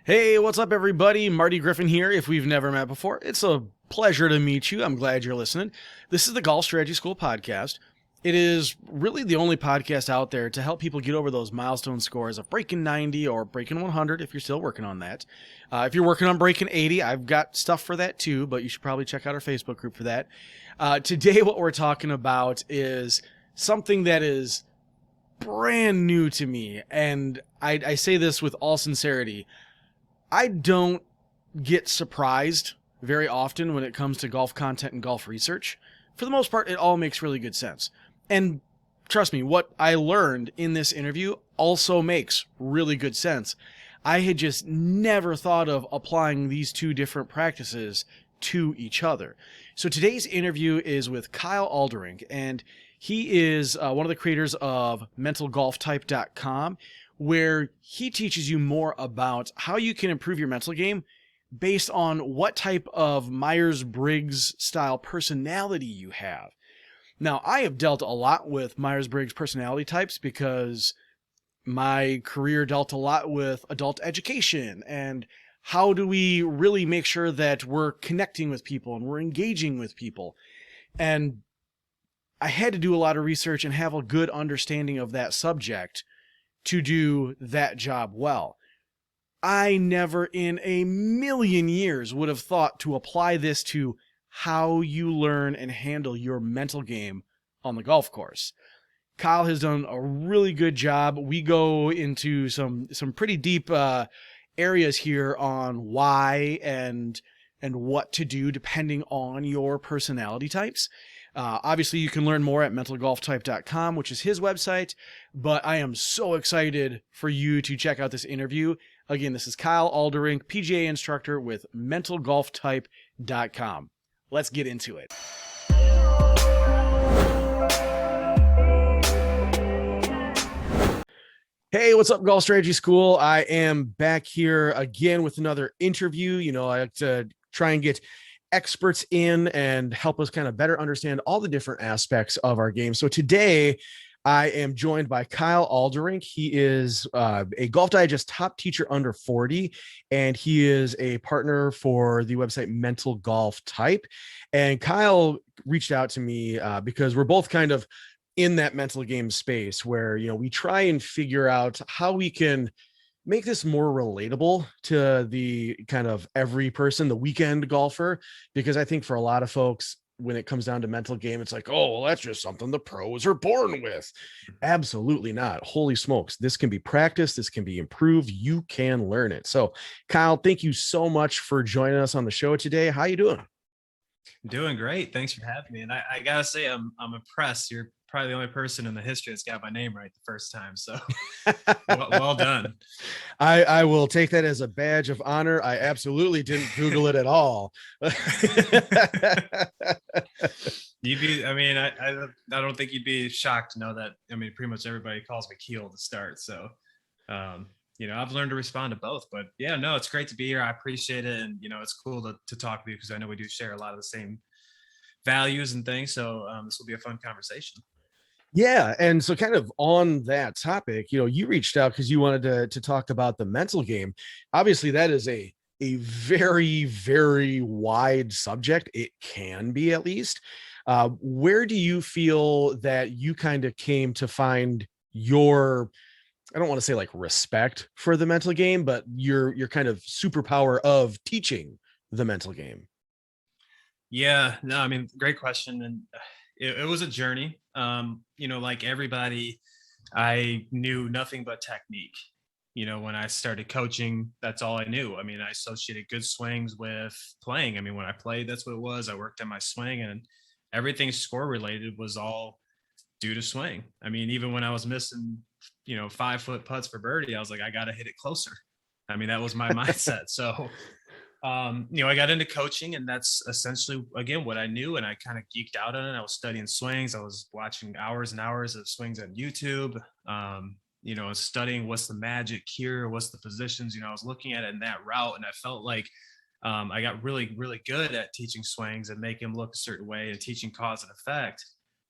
Hey, what's up, everybody? Marty Griffin here. If we've never met before, it's a pleasure to meet you. I'm glad you're listening. This is the Golf Strategy School podcast. It is really the only podcast out there to help people get over those milestone scores of breaking 90 or breaking 100 if you're still working on that. If you're working on breaking 80, I've got stuff for that too, but you should probably check out our Facebook group for that. Today, what we're talking about is something that is brand new to me, and I say this with all sincerity. I don't get surprised very often when it comes to golf content and golf research. For the most part, it all makes really good sense. And trust me, what I learned in this interview also makes really good sense. I had just never thought of applying these two different practices to each other. So today's interview is with Kyle Alderink, and he is one of the creators of mentalgolftype.com, where he teaches you more about how you can improve your mental game based on what type of Myers-Briggs style personality you have. Now, I have dealt a lot with Myers-Briggs personality types because my career dealt a lot with adult education and how do we really make sure that we're connecting with people and we're engaging with people. And I had to do a lot of research and have a good understanding of that subject to do that job well. I never in a million years would have thought to apply this to how you learn and handle your mental game on the golf course. Kyle has done a really good job. We go into some pretty deep areas here on why and what to do depending on your personality types. Obviously, you can learn more at mentalgolftype.com, which is his website, but I am so excited for you to check out this interview. Again, this is Kyle Alderink, PGA instructor with mentalgolftype.com. Let's get into it. Hey, what's up, Golf Strategy School? I am back here again with another interview. You know, I like to try and get experts in and help us kind of better understand all the different aspects of our game. So today I am joined by Kyle Alderink. He is a Golf Digest top teacher under 40, and he is a partner for the website Mental Golf Type. And Kyle reached out to me because we're both kind of in that mental game space where, you know, we try and figure out how we can make this more relatable to the kind of every person, the weekend golfer, because I think for a lot of folks, when it comes down to mental game, it's like, oh, well, that's just something the pros are born with. Absolutely not. Holy smokes. This can be practiced. This can be improved. You can learn it. So Kyle, thank you so much for joining us on the show today. How you doing? Doing great. Thanks for having me. And I gotta say, I'm impressed. You're probably the only person in the history that's got my name right the first time. So well done. I will take that as a badge of honor. I absolutely didn't Google it at all. You'd be, I mean, I don't think you'd be shocked to know that. I mean, pretty much everybody calls me Keel to start. So, you know, I've learned to respond to both, but yeah, no, it's great to be here. I appreciate it. And, you know, it's cool to talk with you because I know we do share a lot of the same values and things. So this will be a fun conversation. Yeah. And so kind of on that topic, you know, you reached out because you wanted to talk about the mental game. Obviously, that is a very, very wide subject. It can be, at least. Where do you feel that you kind of came to find your, I don't want to say like respect for the mental game, but your kind of superpower of teaching the mental game? Yeah, no, I mean, great question. And it was a journey. You know, like everybody, I knew nothing but technique. You know, when I started coaching, that's all I knew. I mean, I associated good swings with playing. I mean, when I played, that's what it was. I worked on my swing, and everything score related was all due to swing. I mean, even when I was missing, you know, 5-foot putts for birdie, I was like, I got to hit it closer. I mean, that was my mindset. So, you know, I got into coaching, and that's essentially, again, what I knew. And I kind of geeked out on it. I was studying swings. I was watching hours and hours of swings on YouTube. You know, studying what's the magic here, what's the positions. You know, I was looking at it in that route, and I felt like I got really, really good at teaching swings and making them look a certain way and teaching cause and effect.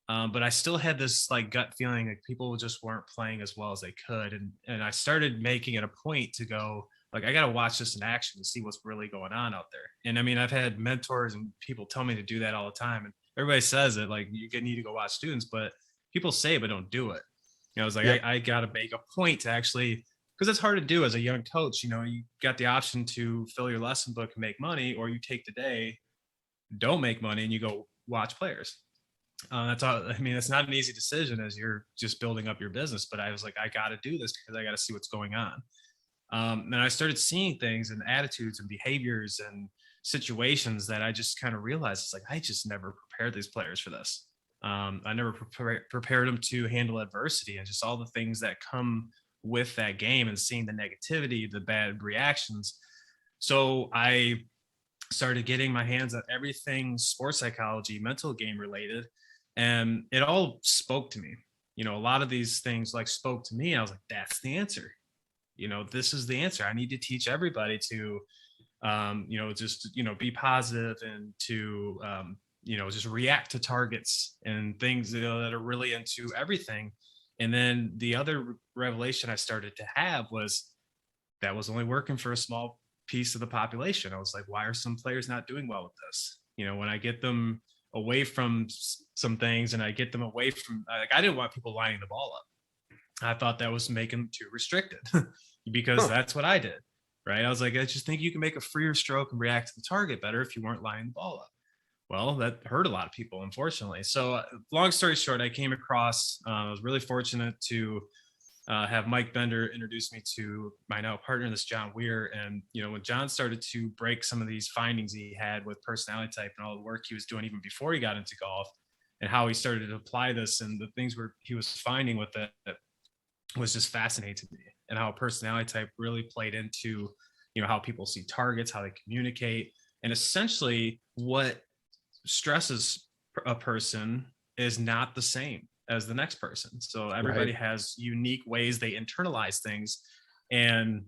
But I still had this like gut feeling like people just weren't playing as well as they could. And I started making it a point to go, like I got to watch this in action to see what's really going on out there. And I mean, I've had mentors and people tell me to do that all the time. And everybody says it, like you need to go watch students, but people say it, but don't do it. I was like, Yep. I got to make a point to actually, because it's hard to do as a young coach. You got the option to fill your lesson book and make money, or you take the day, don't make money, and you go watch players. That's all. I mean, it's not an easy decision as you're just building up your business. But I was like, I got to do this because I got to see what's going on. And I started seeing things and attitudes and behaviors and situations that I just kind of realized it's like I just never prepared these players for this. I never prepared them to handle adversity and just all the things that come with that game, and seeing the negativity, the bad reactions. So I started getting my hands on everything sports psychology, mental game related, and it all spoke to me. A lot of these things like spoke to me. I was like, that's the answer. This is the answer. I need to teach everybody to, just, be positive and to, just react to targets and things that are really into everything. And then the other revelation I started to have was that was only working for a small piece of the population. I was like, why are some players not doing well with this? When I get them away from some things and I get them away from, like, I didn't want people lining the ball up. I thought that was making them too restricted because that's what I did. Right. I was like, I just think you can make a freer stroke and react to the target better if you weren't lining the ball up. Well, that hurt a lot of people, unfortunately. So long story short, I came across, I was really fortunate to have Mike Bender introduce me to my now partner, this John Weir. And, when John started to break some of these findings he had with personality type and all the work he was doing even before he got into golf, and how he started to apply this and the things where he was finding with it, was just fascinating to me, and how personality type really played into, how people see targets, how they communicate, and essentially what stresses a person is not the same as the next person. So everybody has unique ways they internalize things, and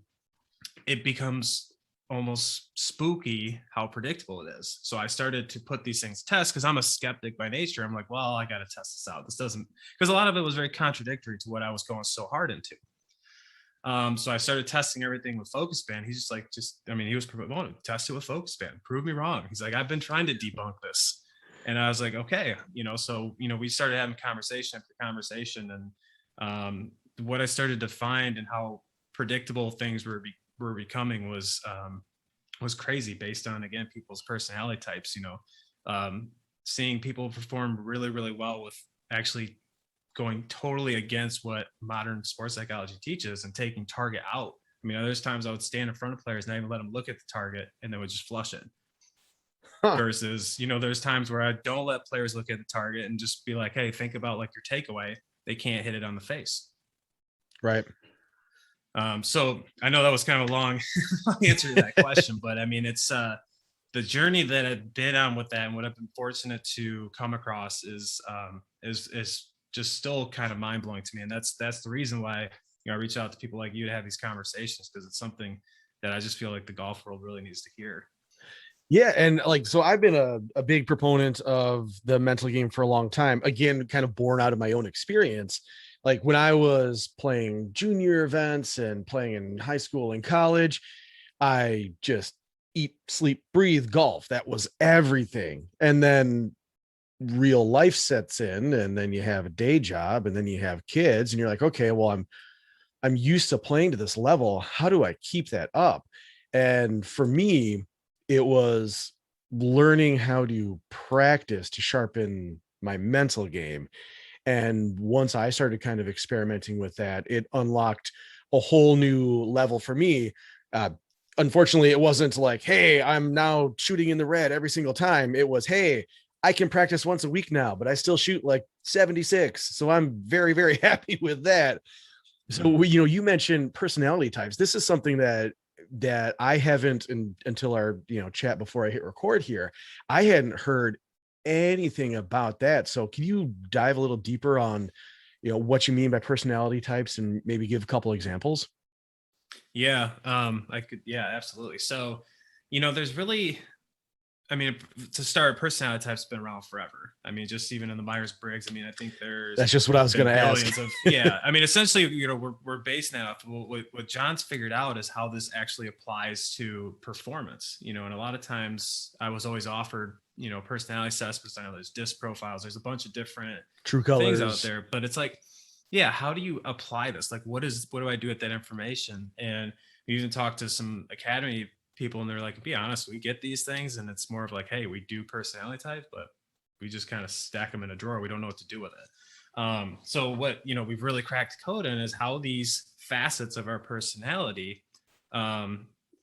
it becomes almost spooky how predictable it is. So I started to put these things to test because I'm a skeptic by nature. I'm like, well, I got to test this out. This doesn't, because a lot of it was very contradictory to what I was going so hard into. So I started testing everything with focus band. He's just like, he was promoting, test it with focus band, prove me wrong. He's like, I've been trying to debunk this. And I was like, okay, so, we started having conversation after conversation, and what I started to find and how predictable things were becoming was crazy, based on, again, people's personality types. Seeing people perform really, really well with actually going totally against what modern sports psychology teaches and taking target out. I mean, there's times I would stand in front of players and not even let them look at the target, and they would just flush it. Versus, there's times where I don't let players look at the target and just be like, hey, think about like your takeaway. They can't hit it on the face. Right. So I know that was kind of a long answer to that question, but I mean, it's the journey that I've been on with that, and what I've been fortunate to come across is just still kind of mind blowing to me. And that's the reason why, I reach out to people like you to have these conversations, because it's something that I just feel like the golf world really needs to hear. Yeah. And so I've been a big proponent of the mental game for a long time. Again, kind of born out of my own experience. Like when I was playing junior events and playing in high school and college, I just eat, sleep, breathe golf. That was everything. And then real life sets in, and then you have a day job, and then you have kids, and you're like, okay, well, I'm used to playing to this level. How do I keep that up? And for me, it was learning how to practice to sharpen my mental game. And once I started kind of experimenting with that, it unlocked a whole new level for me. Unfortunately, it wasn't like, hey, I'm now shooting in the red every single time. It was, hey, I can practice once a week now, but I still shoot like 76. So I'm very, very happy with that. So, you mentioned personality types. This is something that I haven't until our, chat before I hit record here. I hadn't heard anything about that. So can you dive a little deeper on, what you mean by personality types, and maybe give a couple examples? Yeah, I could. Yeah, absolutely. So, there's really I mean, to start, personality type's been around forever. I mean, just even in the Myers-Briggs, I mean, I think That's there's just what I was going been to ask. billions of, yeah. I mean, essentially, we're based now. What John's figured out is how this actually applies to performance, and a lot of times I was always offered, personality assessments. I know there's DISC profiles. There's a bunch of different True things out colors. there, but it's like, yeah, how do you apply this? Like, what do I do with that information? And we even talked to some academy people, and they're like, be honest, we get these things, and it's more of like, hey, we do personality type, but we just kind of stack them in a drawer. We don't know what to do with it. So what we've really cracked code in is how these facets of our personality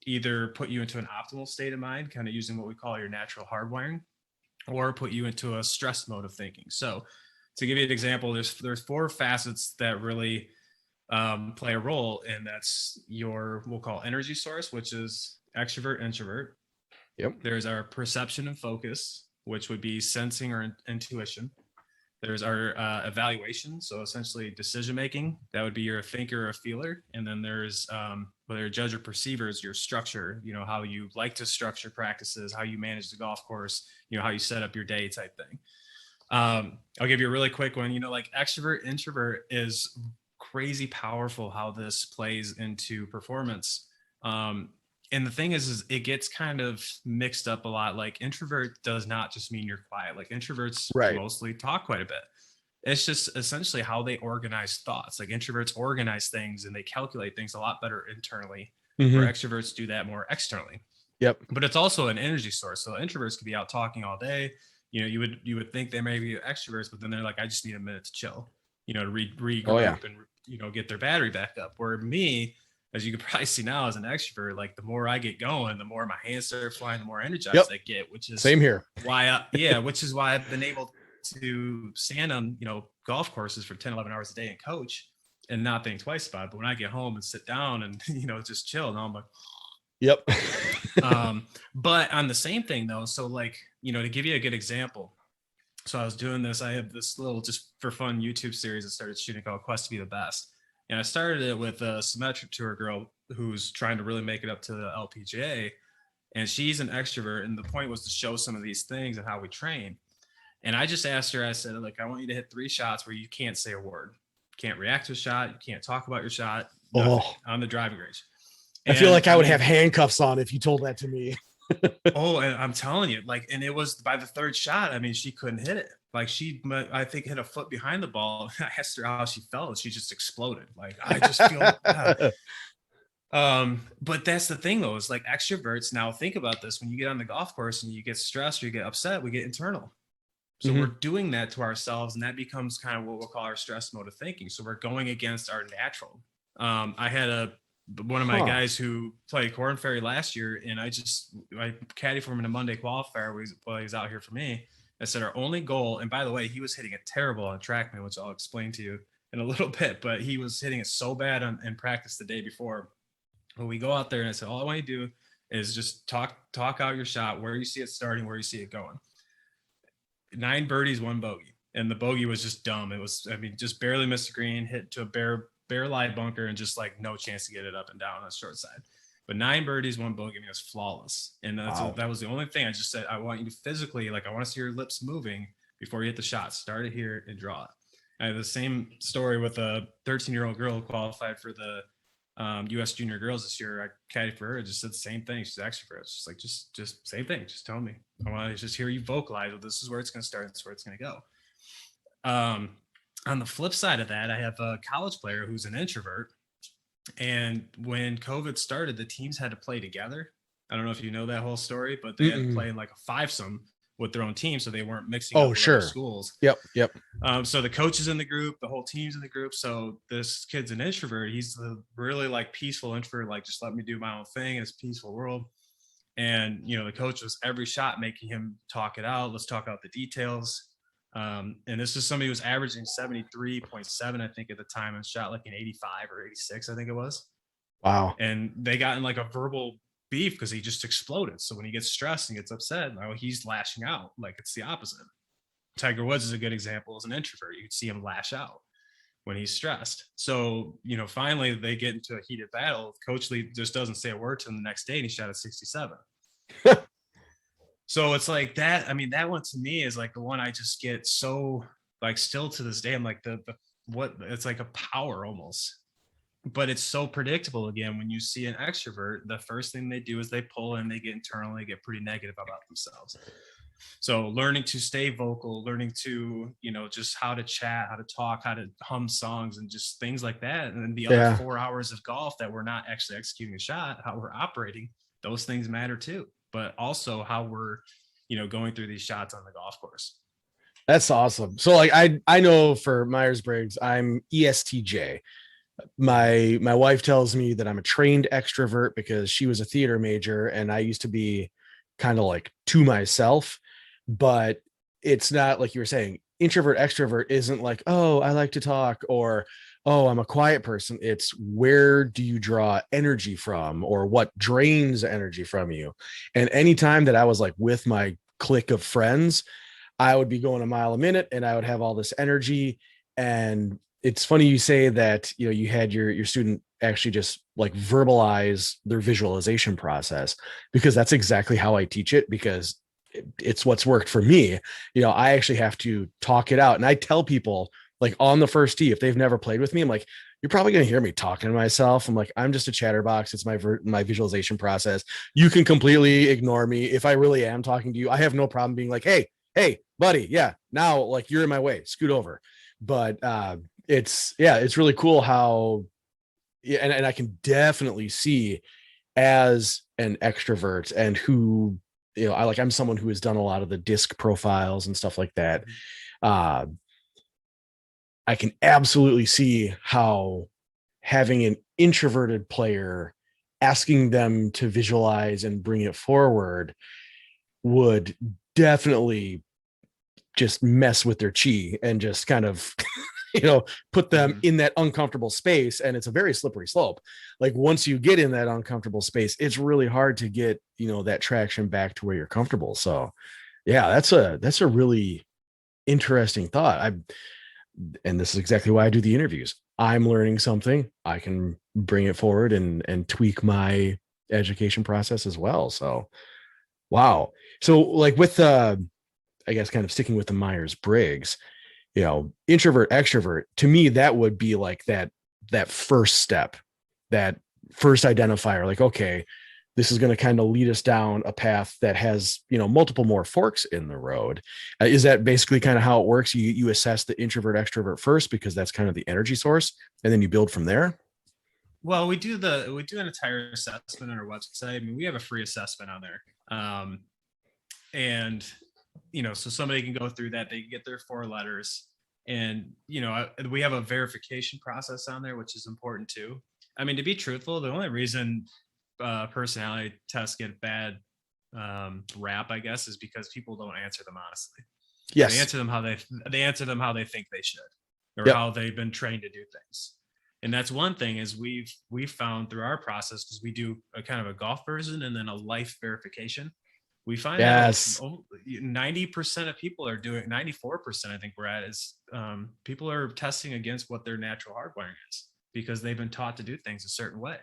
either put you into an optimal state of mind, kind of using what we call your natural hardwiring, or put you into a stress mode of thinking. So to give you an example, there's four facets that really play a role, and that's we'll call energy source, which is extrovert, introvert. Yep. There's our perception and focus, which would be sensing or intuition. There's our evaluation, so essentially decision making. That would be your thinker or a feeler. And then there's whether you're a judge or perceiver is your structure. How you like to structure practices, how you manage the golf course, how you set up your day type thing. I'll give you a really quick one. Like extrovert, introvert is crazy powerful how this plays into performance. And the thing is it gets kind of mixed up a lot. Like introvert does not just mean you're quiet. Like introverts Right. mostly talk quite a bit. It's just essentially how they organize thoughts. Like introverts organize things and they calculate things a lot better internally, where extroverts do that more externally. Yep. But it's also an energy source. So introverts could be out talking all day. You would think they may be extroverts, but then they're like, I just need a minute to chill, to regroup and get their battery back up. Where me, as you can probably see now as an extrovert, like the more I get going, the more my hands start flying, the more energized I get, which is same here. Which is why I've been able to stand on, golf courses for 10, 11 hours a day and coach and not think twice about it. But when I get home and sit down and, just chill, now I'm like, yep. But on the same thing though, so like, to give you a good example. So I was doing this, I have this little, just for fun YouTube series I started shooting called Quest to Be the Best. And I started it with a symmetric tour girl who's trying to really make it up to the LPGA. And she's an extrovert. And the point was to show some of these things and how we train. And I just asked her, I said, like, I want you to hit 3 shots where you can't say a word. You can't react to a shot. You can't talk about your shot on the driving range. I feel like I would have handcuffs on if you told that to me. And I'm telling you, like, and it was by the 3rd shot. I mean, she couldn't hit it. Like I think hit a foot behind the ball. I asked her how she felt, and she just exploded. Like, I just feel. But that's the thing though, is like extroverts. Now think about this: when you get on the golf course and you get stressed or you get upset, we get internal. So we're doing that to ourselves, and that becomes kind of what we'll call our stress mode of thinking. So we're going against our natural. I had one of my guys who played Corn Ferry last year, and I caddied for him in a Monday qualifier while he was out here for me. I said our only goal, and by the way, he was hitting it terrible on TrackMan, which I'll explain to you in a little bit, but he was hitting it so bad in practice the day before. When we go out there, and I said, all I want you to do is just talk out your shot, where you see it starting, where you see it going. 9 birdies, 1 bogey. And the bogey was just dumb. It was, just barely missed the green, hit to a bare lie bunker, and just like no chance to get it up and down on the short side. But 9 birdies, 1 bogey, it was flawless. And that was the only thing. I just said, I want you to physically, like, I want to see your lips moving before you hit the shot. Start it here and draw it. I have the same story with a 13-year-old girl who qualified for the U.S. Junior Girls this year. I caddied for her. I just said the same thing. She's extrovert. It's just like, just same thing. Just tell me. I want to just hear you vocalize. Well, this is where it's going to start. This is where it's going to go. On the flip side of that, I have a college player who's an introvert. And when COVID started, the teams had to play together. I don't know if you know that whole story, but they had to play in like a 5-some with their own team, so they weren't mixing up with other schools. Yep. So the coach is in the group, the whole team's in the group. So this kid's an introvert. He's the really like peaceful introvert, like just let me do my own thing in this peaceful world. And the coach was every shot making him talk it out. Let's talk out the details. And this is somebody who was averaging 73.7, I think, at the time, and shot like an 85 or 86, I think it was. Wow. And they got in like a verbal beef because he just exploded. So when he gets stressed and gets upset, he's lashing out. Like, it's the opposite. Tiger Woods is a good example as an introvert. You can see him lash out when he's stressed. So, finally they get into a heated battle. Coach Lee just doesn't say a word to him the next day, and he shot at 67. So it's like that. I mean, that one to me is like the one I just get so like still to this day. I'm like the what it's like a power almost, but it's so predictable. Again, when you see an extrovert, the first thing they do is they pull and they get internal, they get pretty negative about themselves. So learning to stay vocal, learning to, just how to chat, how to talk, how to hum songs and just things like that. And then the other Yeah. 4 hours of golf that we're not actually executing a shot, how we're operating, those things matter too. But also how we're, going through these shots on the golf course. That's awesome. So like I know for Myers-Briggs, I'm ESTJ. My wife tells me that I'm a trained extrovert because she was a theater major and I used to be kind of like to myself, but it's not like you were saying introvert extrovert isn't like, oh, I like to talk, or oh, I'm a quiet person. It's where do you draw energy from, or what drains energy from you. And anytime that I was like with my clique of friends, I would be going a mile a minute and I would have all this energy. And it's funny you say that, you had your student actually just like verbalize their visualization process, because that's exactly how I teach it, because it's what's worked for me. I actually have to talk it out. And I tell people like on the first tee, if they've never played with me, I'm like, you're probably going to hear me talking to myself. I'm like, I'm just a chatterbox. It's my visualization process. You can completely ignore me. If I really am talking to you, I have no problem being like, hey, buddy, yeah, now like you're in my way, scoot over. But it's really cool how, yeah, and I can definitely see as an extrovert and who, I'm someone who has done a lot of the disc profiles and stuff like that. Uh, I can absolutely see how having an introverted player, asking them to visualize and bring it forward, would definitely just mess with their chi and just kind of put them Mhm. in that uncomfortable space. And it's a very slippery slope. Like once you get in that uncomfortable space, it's really hard to get that traction back to where you're comfortable. So yeah, that's a really interesting thought. And this is exactly why I do the interviews. I'm learning something, I can bring it forward and tweak my education process as well. So wow. So like with I guess kind of sticking with the Myers-Briggs, introvert, extrovert, to me, that would be like that first step, that first identifier, like, okay, this is going to kind of lead us down a path that has, multiple more forks in the road. Is that basically kind of how it works? You assess the introvert, extrovert first, because that's kind of the energy source, and then you build from there. Well, we do an entire assessment on our website. I mean, we have a free assessment on there. And so somebody can go through that, they can get their 4 letters, and we have a verification process on there, which is important too. I mean, to be truthful, the only reason personality tests get bad rap, I guess, is because people don't answer them honestly. They Yes. answer them how they answer them how they think they should, or Yep. how they've been trained to do things. And that's one thing is we've found through our process, because we do a kind of a golf version and then a life verification. We find that like Yes. 90% of people are doing, 94% I think we're at, is people are testing against what their natural hardwiring is, because they've been taught to do things a certain way.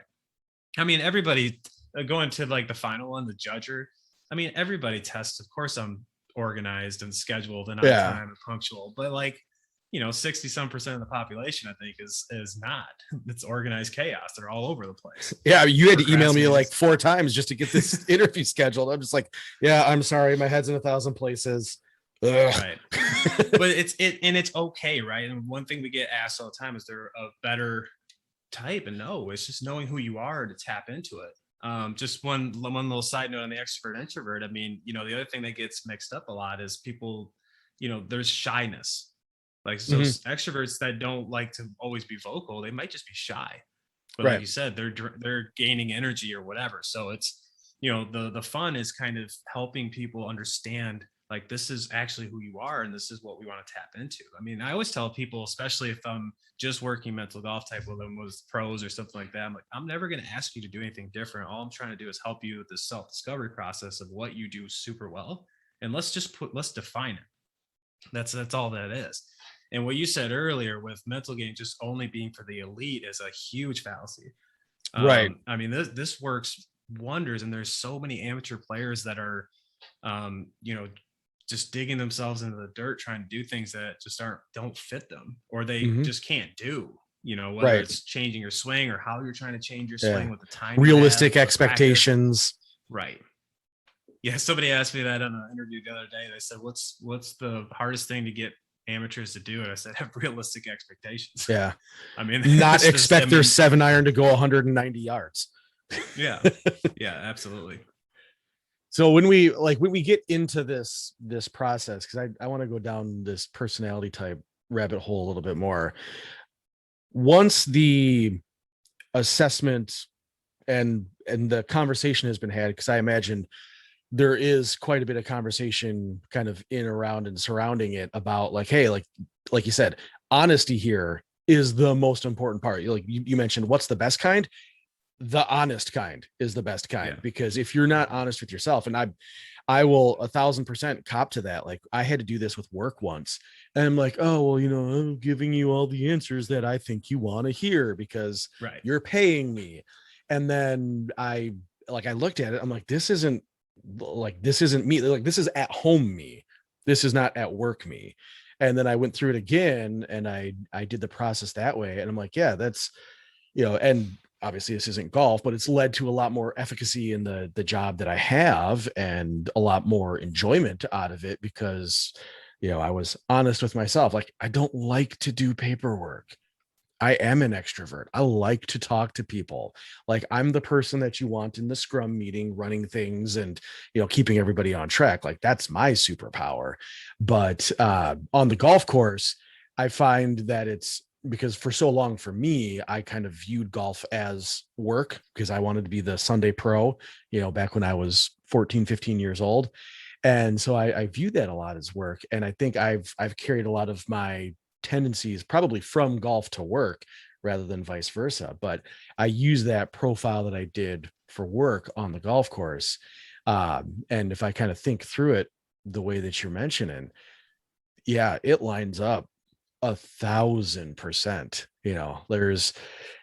I mean, everybody going to like the final one, the judger. I mean, everybody tests. Of course, I'm organized and scheduled and on Yeah. time and punctual, but like, 60 some percent of the population, I think, is not. It's organized chaos. They're all over the place. Yeah, you had to email me like Procrastinators. 4 times just to get this interview scheduled. I'm just like, yeah, I'm sorry, my head's in 1,000 places. Ugh. Right. But it's okay, right? And one thing we get asked all the time is there a better type? And no, it's just knowing who you are to tap into it. Just one little side note on the extrovert introvert. I mean, the other thing that gets mixed up a lot is people, there's shyness. Like, so Mhm. extroverts that don't like to always be vocal, they might just be shy. But like Right. you said, they're gaining energy or whatever. So it's, the fun is kind of helping people understand, like, this is actually who you are and this is what we want to tap into. I mean, I always tell people, especially if I'm just working mental golf type with them with pros or something like that, I'm like, I'm never going to ask you to do anything different. All I'm trying to do is help you with this self-discovery process of what you do super well, and let's define it. That's all that is. And what you said earlier with mental game just only being for the elite is a huge fallacy. Right. I mean, this works wonders, and there's so many amateur players that are you know, just digging themselves into the dirt, trying to do things that just don't fit them, or they Mm-hmm. just can't do, you know, whether Right. it's changing your swing or how you're trying to change your Yeah. swing with the time you have Realistic or practice. expectations. Right. Yeah. Somebody asked me that on an interview the other day. They said, what's the hardest thing to get amateurs to do? And I said, have realistic expectations. Yeah. I mean, Not just, I expect their mean, 7-iron to go 190 yards. yeah, yeah, absolutely. So when we get into this process, because I want to go down this personality type rabbit hole a little bit more. Once the assessment and the conversation has been had, because I imagine there is quite a bit of conversation kind of in, around, and surrounding it about like, hey, like you said, honesty here is the most important part. Like you mentioned, what's the best kind? The honest kind is the best kind, Yeah. because if you're not honest with yourself, and I will 1,000% cop to that. Like I had to do this with work once, and I'm like, oh, well, I'm giving you all the answers that I think you want to hear because Right. you're paying me. And then I looked at it. I'm like, this isn't me. Like, this is at home me. This is not at work me. And then I went through it again, and I did the process that way. And I'm like, yeah, that's, and obviously this isn't golf, but it's led to a lot more efficacy in the job that I have, and a lot more enjoyment out of it, because I was honest with myself. Like, I don't like to do paperwork. I am an extrovert. I like to talk to people. Like, I'm the person that you want in the scrum meeting, running things and, keeping everybody on track. Like, that's my superpower. But on the golf course, I find that it's because for so long for me, I kind of viewed golf as work, because I wanted to be the Sunday pro, back when I was 14, 15 years old. And so I viewed that a lot as work. And I think I've carried a lot of my tendencies probably from golf to work rather than vice versa. But I use that profile that I did for work on the golf course. And if I kind of think through it the way that you're mentioning, yeah, it lines up 1,000%.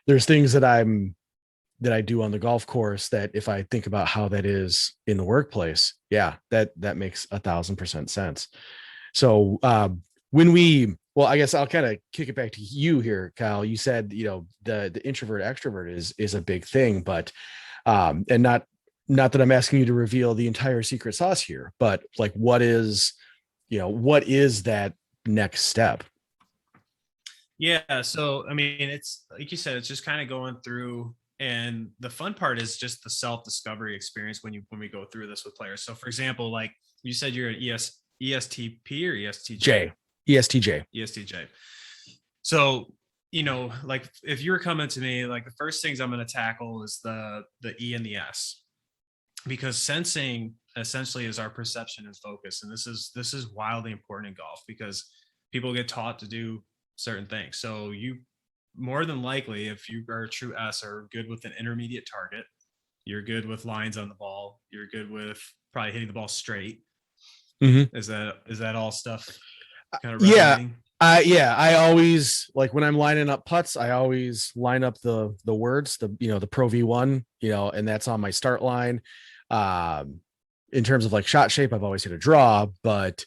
There's things that I do on the golf course that if I think about how that is in the workplace, yeah, that makes 1,000% sense. So well, I guess I'll kind of kick it back to you here, Kyle. You said, the introvert extrovert is a big thing, but and not that I'm asking you to reveal the entire secret sauce here, but like, what is that next step? Yeah. So, I mean, it's like you said, it's just kind of going through. And the fun part is just the self-discovery experience when we go through this with players. So, for example, like you said, you're an ESTP or ESTJ? ESTJ. ESTJ. So, like if you were coming to me, like the first things I'm going to tackle is the E and the S, because sensing essentially is our perception and focus. And this is wildly important in golf, because people get taught to do certain things. So you more than likely, if you are a true S, are good with an intermediate target. You're good with lines on the ball. You're good with probably hitting the ball straight. Mm-hmm. Is that all stuff kind of Yeah. resonating? I always, like, when I'm lining up putts, I always line up the words, the Pro V1, and that's on my start line. In terms of like shot shape, I've always hit a draw, but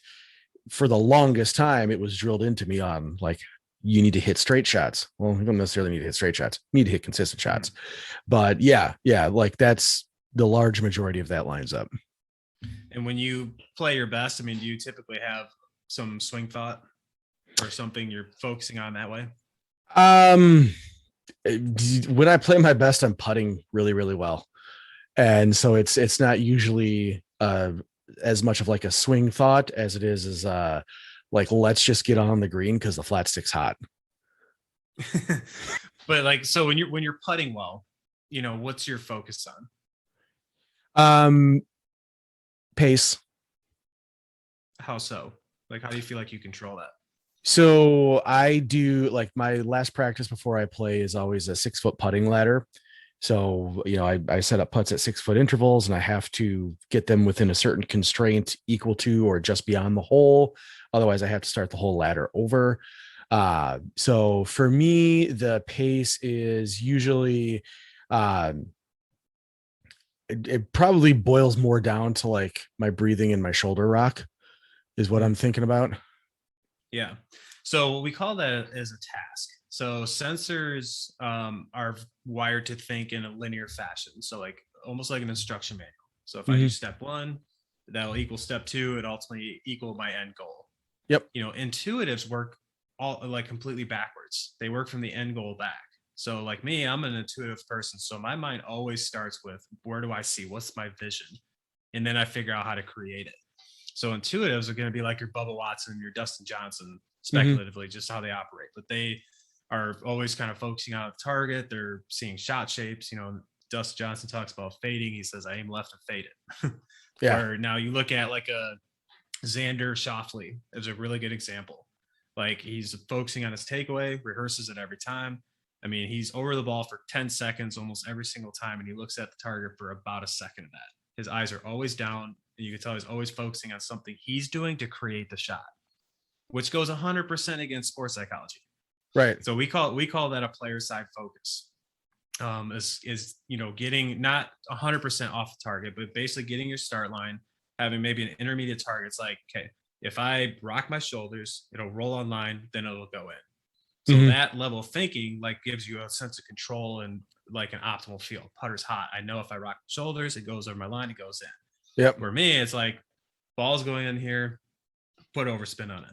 for the longest time, it was drilled into me on like, you need to hit straight shots. Well, you don't necessarily need to hit straight shots. You need to hit consistent shots. Mm-hmm. But yeah, like that's the large majority of that lines up. And when you play your best, I mean, do you typically have some swing thought or something you're focusing on that way? When I play my best, I'm putting really, really well. And so it's not usually as much of like a swing thought as it is like, let's just get on the green because the flat stick's hot. But like, so when you're putting well, what's your focus on? Pace. How so? Like, how do you feel like you control that? So I do, like, my last practice before I play is always a 6-foot putting ladder. So, I set up putts at 6-foot intervals, and I have to get them within a certain constraint equal to or just beyond the hole. Otherwise, I have to start the whole ladder over. So for me, the pace is usually it probably boils more down to like my breathing and my shoulder rock is what I'm thinking about. Yeah. So we call that as a task. So sensors are wired to think in a linear fashion. So like almost like an instruction manual. So if I do Mm-hmm. step one, that'll equal step two, it ultimately equal my end goal. Yep. Intuitives work all like completely backwards. They work from the end goal back. So like me, I'm an intuitive person. So my mind always starts with where do I see? What's my vision? And then I figure out how to create it. So intuitives are going to be like your Bubba Watson, your Dustin Johnson, Mm-hmm. speculatively, just how they operate. But they are always kind of focusing on a target. They're seeing shot shapes. Dustin Johnson talks about fading. He says, I aim left and fade it. Yeah. Where now you look at like a Xander Schauffele is a really good example. Like he's focusing on his takeaway, rehearses it every time. I mean, he's over the ball for 10 seconds almost every single time, and he looks at the target for about a second of that. His eyes are always down, and you can tell he's always focusing on something he's doing to create the shot, which goes 100% against sports psychology. Right. So we call that a player side focus. Is getting not 100% off the target, but basically getting your start line, having maybe an intermediate target. It's like, okay, if I rock my shoulders, it'll roll on line, then it'll go in. So Mm-hmm. that level of thinking like gives you a sense of control and like an optimal feel. Putter's hot. I know if I rock my shoulders, it goes over my line, it goes in. Yep. For me, it's like ball's going in here, put overspin on it.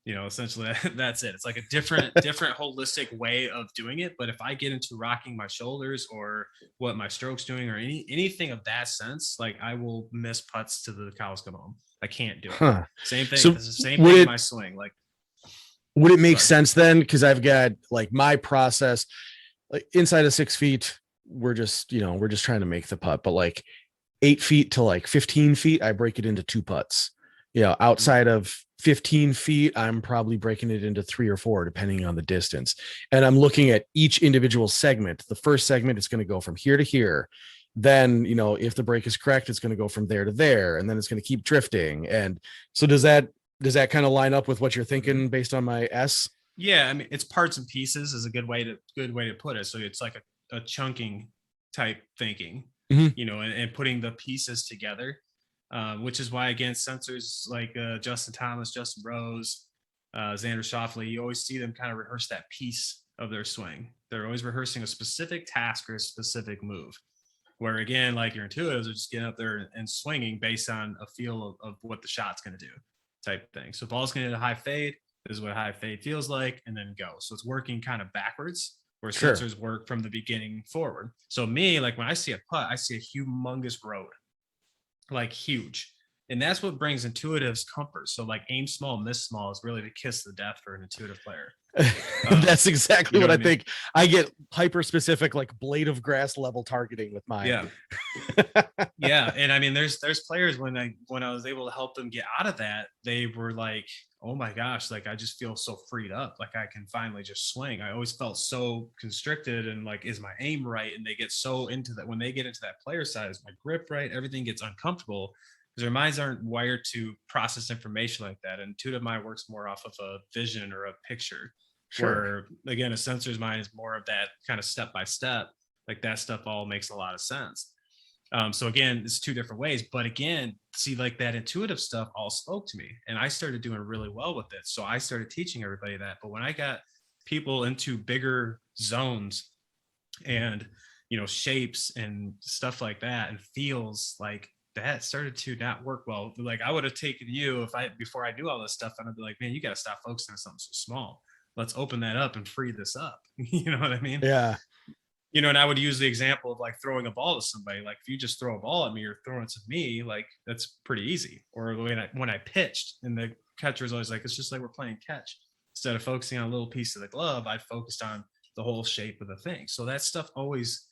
Essentially that's it. It's like a different holistic way of doing it. But if I get into rocking my shoulders or what my stroke's doing or anything of that sense, like I will miss putts to the cows come home. I can't do it. Huh. Same thing. So It's the same thing in my swing. Like, would it make sorry. sense then? Because I've got like my process, like inside of 6 feet, we're just trying to make the putt, but like 8 feet to like 15 feet, I break it into two putts. Outside of 15 feet, I'm probably breaking it into three or four, depending on the distance. And I'm looking at each individual segment. The first segment is going to go from here to here. Then, if the break is correct, it's going to go from there to there, and then it's going to keep drifting. And so does that kind of line up with what you're thinking based on my S? Yeah, I mean, it's parts and pieces is a good way to put it. So it's like a chunking type thinking, Mm-hmm. and putting the pieces together, which is why again sensors like Justin Thomas, Justin Rose, Xander Schauffele, you always see them kind of rehearse that piece of their swing. They're always rehearsing a specific task or a specific move. Where again, like your intuitives are just getting up there and swinging based on a feel of what the shot's going to do, type thing. So ball's going to hit a high fade. This is what high fade feels like, and then go. So it's working kind of backwards, where Sure. sensors work from the beginning forward. So me, like when I see a putt, I see a humongous road, like huge. And that's what brings intuitives comfort. So like aim small, miss small is really the kiss of death for an intuitive player. That's exactly You know what I what I mean? think. I get hyper specific, like blade of grass level targeting with mine. Yeah. Yeah, and I mean, there's players when I was able to help them get out of that, they were like, "Oh my gosh, like I just feel so freed up. Like I can finally just swing." I always felt so constricted and like, is my aim right? And they get so into that when they get into that player side, is my grip right? Everything gets uncomfortable because their minds aren't wired to process information like that. And intuitive mind works more off of a vision or a picture, Sure. where again, a sensor's mind is more of that kind of step by step. Like that stuff all makes a lot of sense. So again, it's two different ways, but again, see, like that intuitive stuff all spoke to me, and I started doing really well with it. So I started teaching everybody that. But when I got people into bigger zones and shapes and stuff like that, and feels like that started to not work well. Like I would have taken you if I before I do all this stuff, and I'd be like, man, you got to stop focusing on something so small. Let's open that up and free this up. You know what I mean? Yeah. And I would use the example of like throwing a ball to somebody. Like if you just throw a ball at me or throw it to me, like that's pretty easy. Or when I pitched and the catcher was always like, it's just like we're playing catch. Instead of focusing on a little piece of the glove, I focused on the whole shape of the thing. So that stuff always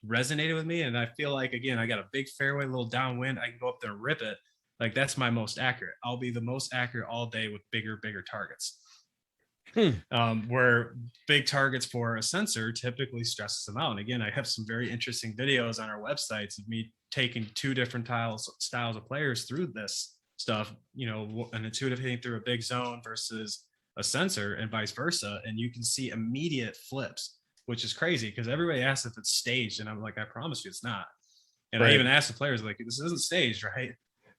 resonated with me. And I feel like, again, I got a big fairway, a little downwind. I can go up there and rip it. Like that's my most accurate. I'll be the most accurate all day with bigger targets. Where big targets for a sensor typically stresses them out. And again, I have some very interesting videos on our websites of me taking two different styles of players through this stuff, an intuitive hitting through a big zone versus a sensor and vice versa. And you can see immediate flips, which is crazy because everybody asks if it's staged. And I'm like, I promise you it's not. And I even asked the players, like, this isn't staged, right?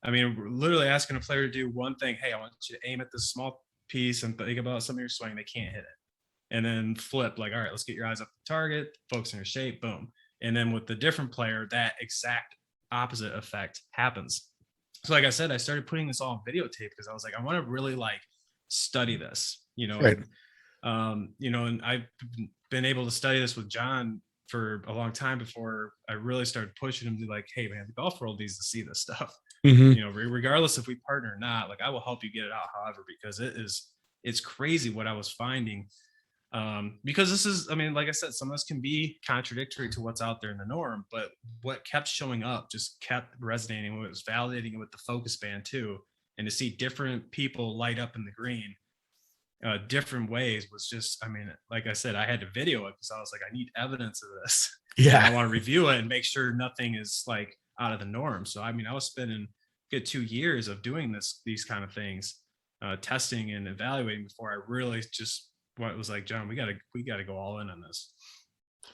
I mean, we're literally asking a player to do one thing. Hey, I want you to aim at this small piece and think about some of your swing. They can't hit it. And then flip, like, all right, let's get your eyes up the target, focus on your shape, boom. And then with the different player, that exact opposite effect happens. So like I said, I started putting this all on videotape because I was like, I want to really like study this, you know, Right. you know, and I've been able to study this with John for a long time before I really started pushing him to like, hey man, the golf world needs to see this stuff. Mm-hmm. You know, regardless if we partner or not, like I will help you get it out, however, because it's crazy what I was finding. Because this is, I mean, like I said, some of this can be contradictory to what's out there in the norm, but what kept showing up just kept resonating. It was validating it with the focus band too. And to see different people light up in the green different ways was just, I mean, like I said, I had to video it because I was like, I need evidence of this. Yeah. And I want to review it and make sure nothing is like out of the norm. So, I mean, I was spending a good 2 years of doing these kind of things, testing and evaluating before I really just what was like, John, we gotta go all in on this.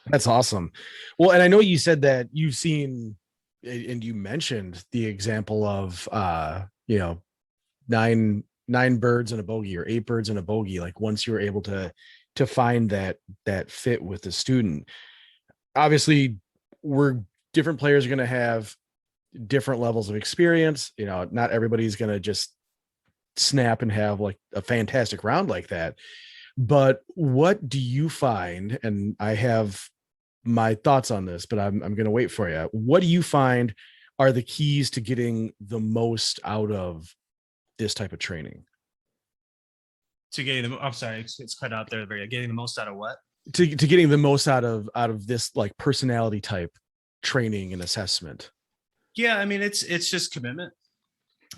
That's awesome. Well, and I know you said that you've seen, and you mentioned the example of, you know, nine birds in a bogey or 8 birds in a bogey. Like once you were able to find that fit with the student, obviously different players are going to have different levels of experience. You know, not everybody's going to just snap and have like a fantastic round like that. But what do you find? And I have my thoughts on this, but I'm going to wait for you. What do you find are the keys to getting the most out of this type of training? To getting the, I'm sorry, it's cut out there. Getting the most out of what? To getting the most out of this like personality type training and assessment. Yeah, I mean, it's just commitment,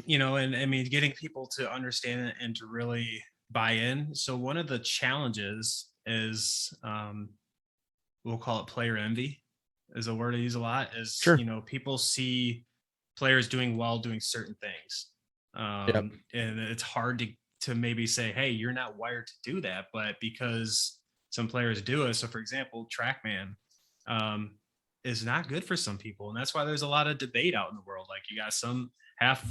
you know, and I mean, getting people to understand it and to really buy in. So one of the challenges is, we'll call it player envy, is a word I use a lot. Is Sure. You know, people see players doing well doing certain things, Yep. and it's hard to maybe say, hey, you're not wired to do that, but because some players do it. So for example, TrackMan is not good for some people, and that's why there's a lot of debate out in the world. Like you got some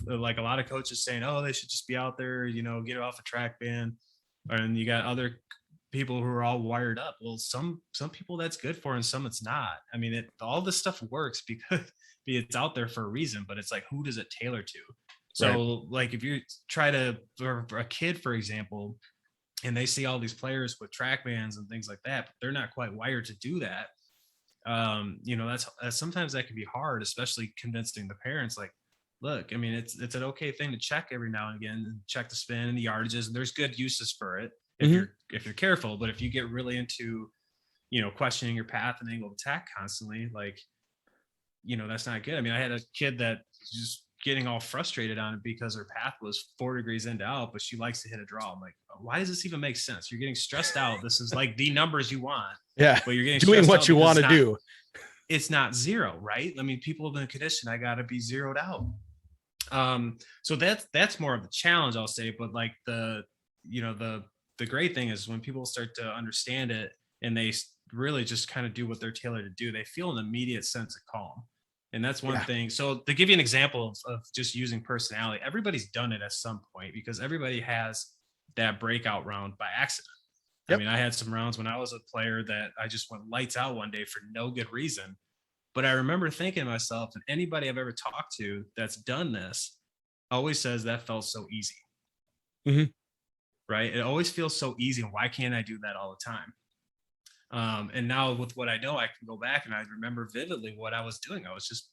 like a lot of coaches saying, oh, they should just be out there, you know, get off a TrackMan, and you got other people who are all wired up. Well, some people that's good for, and some it's not. I mean, all this stuff works because it's out there for a reason, but it's like, who does it tailor to? So right. Like if you try to, for a kid, for example, and they see all these players with TrackMans and things like that, but they're not quite wired to do that. You know, that's sometimes that can be hard, especially convincing the parents, like, look, I mean, it's an okay thing to check every now and again, and check the spin and the yardages, and there's good uses for it if you're careful. But if you get really into, you know, questioning your path and angle of attack constantly, like, you know, that's not good. I mean, I had a kid that just getting all frustrated on it because her path was 4 degrees into out, but she likes to hit a draw. I'm like, why does this even make sense? You're getting stressed out. This is like the numbers you want. Yeah. But you're getting doing what you want to do. It's not zero, right? I mean, people have been conditioned, I got to be zeroed out. So that's more of the challenge, I'll say. But like the great thing is when people start to understand it and they really just kind of do what they're tailored to do, they feel an immediate sense of calm. And that's one thing. So to give you an example of just using personality, everybody's done it at some point because everybody has that breakout round by accident. Yep. I mean, I had some rounds when I was a player that I just went lights out one day for no good reason. But I remember thinking to myself, and anybody I've ever talked to that's done this always says that felt so easy. Mm-hmm. Right? It always feels so easy. And why can't I do that all the time? And now with what I know, I can go back and I remember vividly what I was doing. I was just,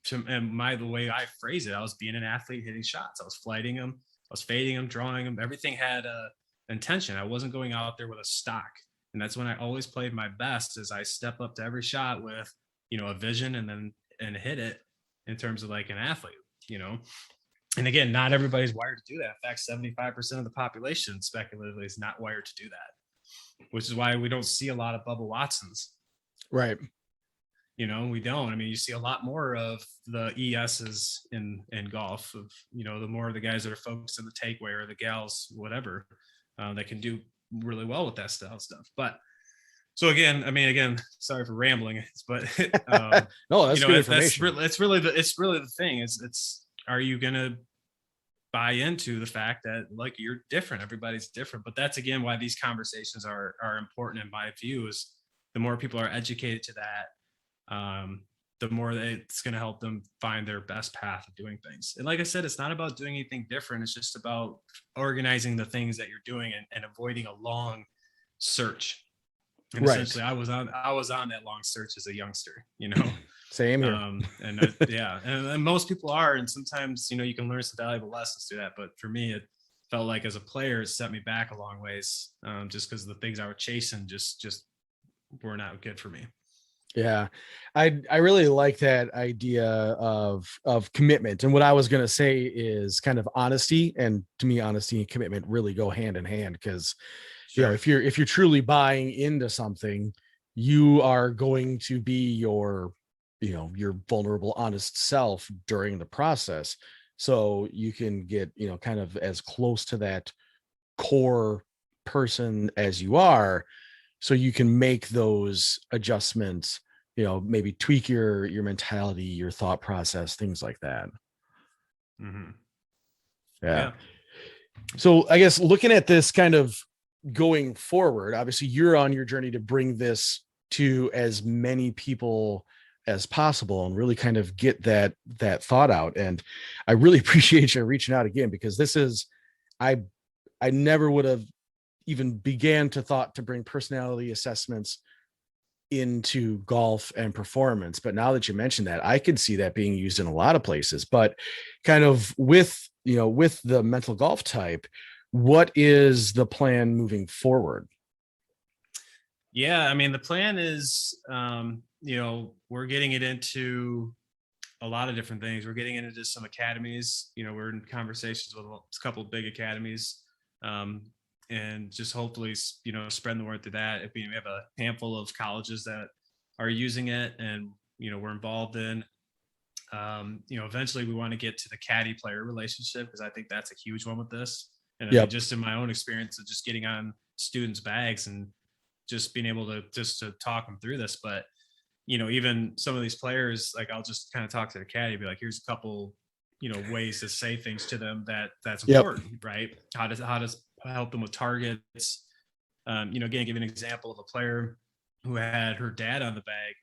the way I phrase it, I was being an athlete, hitting shots. I was flighting them. I was fading them, drawing them. Everything had intention. I wasn't going out there with a stock. And that's when I always played my best, is I step up to every shot with, you know, a vision and hit it in terms of like an athlete, you know. And again, not everybody's wired to do that. In fact, 75% of the population speculatively is not wired to do that, which is why we don't see a lot of Bubba Watsons. Right. You know, we don't. I mean, you see a lot more of the ESs in golf, of, you know, the more of the guys that are focused on the takeaway, or the gals, whatever, that can do really well with that style stuff. But So again, I mean, again, sorry for rambling, but No, that's good information. it's really the thing. It's are you gonna buy into the fact that like you're different, everybody's different, but that's again why these conversations are important in my view. Is the more people are educated to that, the more it's going to help them find their best path of doing things. And like I said, it's not about doing anything different, it's just about organizing the things that you're doing, and avoiding a long search. And Right. essentially I was on that long search as a youngster, you know. Same here. Yeah, and most people are, and sometimes, you know, you can learn some valuable lessons through that, but for me it felt like as a player it set me back a long ways, just because the things I was chasing just were not good for me. Yeah, I really like that idea of commitment. And what I was going to say is kind of honesty. And to me, honesty and commitment really go hand in hand, because you know, Sure. if you're truly buying into something, you are going to be your, you know, your vulnerable, honest self during the process. So you can get, you know, kind of as close to that core person as you are, so you can make those adjustments, you know, maybe tweak your mentality, your thought process, things like that. Hmm. Yeah. Yeah. So I guess looking at this kind of going forward, obviously you're on your journey to bring this to as many people as possible and really kind of get that thought out. And I really appreciate you reaching out again, because this is, I I never would have even began to thought to bring personality assessments into golf and performance. But now that you mentioned that, I could see that being used in a lot of places. But kind of with, you know, with the mental golf type, what is the plan moving forward? Yeah, I mean, the plan is, you know, we're getting it into a lot of different things. We're getting into some academies. You know, we're in conversations with a couple of big academies, um, and just hopefully, you know, spreading the word through that. I mean, we have a handful of colleges that are using it, and you know, we're involved in. You know, eventually, we want to get to the caddy player relationship, because I think that's a huge one with this. And I mean, Yep. just in my own experience of just getting on students' bags and just being able to just to talk them through this. But you know, even some of these players, like I'll just kind of talk to the caddy, be like, here's a couple, you know, ways to say things to them that's Yep. important, right? How does help them with targets. You know, again, give an example of a player who had her dad on the bag,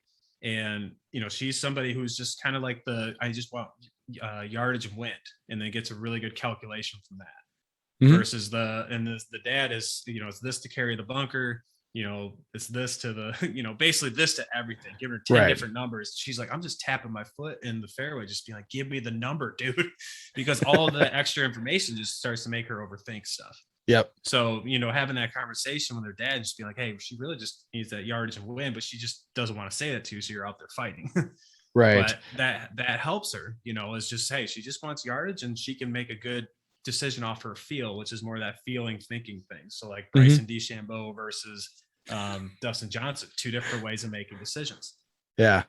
and you know, she's somebody who's just kind of like I just want yardage and wind, and then gets a really good calculation from that. Mhm. Versus the dad is, you know, it's this to carry the bunker, you know, it's this to the, you know, basically this to everything, give her 10 Right. different numbers. She's like, I'm just tapping my foot in the fairway, just being like, give me the number, dude. Because all the extra information just starts to make her overthink stuff. Yep. So, you know, having that conversation with her dad, just be like, hey, she really just needs that yardage and win, but she just doesn't want to say that to you, so you're out there fighting. Right. But that helps her, you know, is just, hey, she just wants yardage, and she can make a good decision off her feel, which is more that feeling thinking thing. So like Mhm. Bryson DeChambeau versus Dustin Johnson, two different ways of making decisions. Yeah.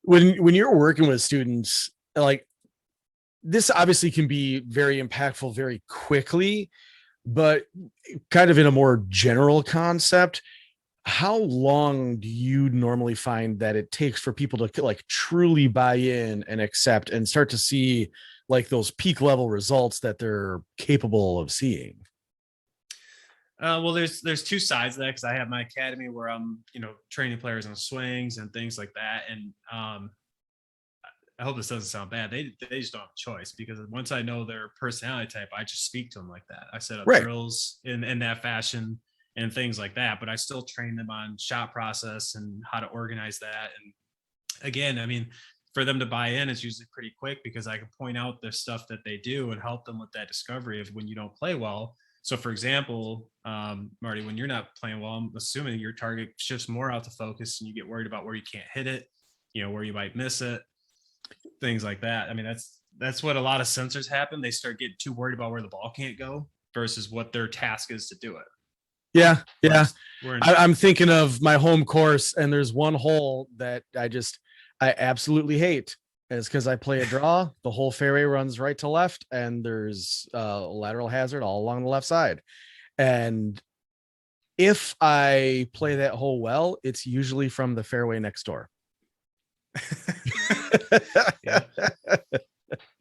When you're working with students, like, this obviously can be very impactful very quickly, but kind of in a more general concept, how long do you normally find that it takes for people to like truly buy in and accept and start to see like those peak level results that they're capable of seeing? Well, there's two sides of that, because I have my academy where I'm, you know, training players on swings and things like that. And I hope this doesn't sound bad. They just don't have a choice, because once I know their personality type, I just speak to them like that. I set up Right. drills in that fashion and things like that. But I still train them on shot process and how to organize that. And again, I mean, for them to buy in is usually pretty quick, because I can point out the stuff that they do and help them with that discovery of when you don't play well. So, for example, Marty, when you're not playing well, I'm assuming your target shifts more out to focus, and you get worried about where you can't hit it, you know, where you might miss it, things like that. I mean, that's what a lot of sensors happen. They start getting too worried about where the ball can't go versus what their task is to do it. Yeah. Yeah. We're in I'm thinking of my home course, and there's one hole that I absolutely hate. And it's because I play a draw. The whole fairway runs right to left, and there's a lateral hazard all along the left side. And If I play that hole well, it's usually from the fairway next door. Yeah.